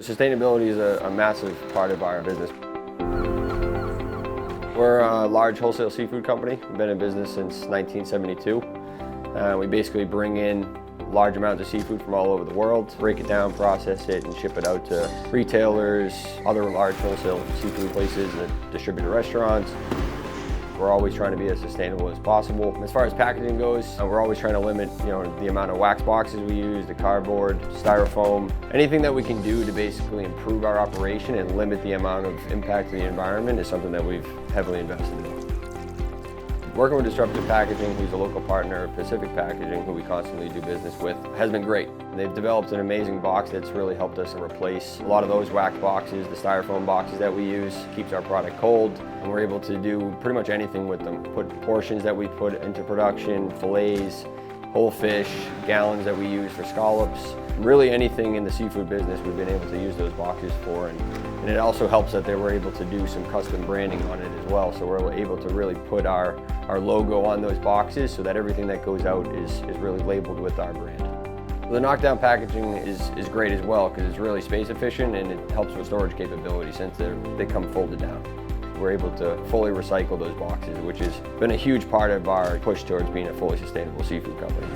Sustainability is a massive part of our business. We're a large wholesale seafood company. We've been in business since 1972. We basically bring in large amounts of seafood from all over the world, break it down, process it, and ship it out to retailers, other large wholesale seafood places, and distributor restaurants. We're always trying to be as sustainable as possible. As far as packaging goes, we're always trying to limit, the amount of wax boxes we use, the cardboard, styrofoam, anything that we can do to basically improve our operation and limit the amount of impact to the environment is something that we've heavily invested in. Working with Disruptive Packaging, who's a local partner of Pacific Packaging, who we constantly do business with, has been great. They've developed an amazing box that's really helped us replace a lot of those wax boxes, the styrofoam boxes that we use, keeps our product cold, and we're able to do pretty much anything with them. Put portions that we put into production, fillets, whole fish, gallons that we use for scallops. Really anything in the seafood business we've been able to use those boxes for, and it also helps that they were able to do some custom branding on it as well, so we're able to really put our logo on those boxes so that everything that goes out is really labeled with our brand. The knockdown packaging is great as well because it's really space efficient and it helps with storage capability since they come folded down. We're able to fully recycle those boxes, which has been a huge part of our push towards being a fully sustainable seafood company.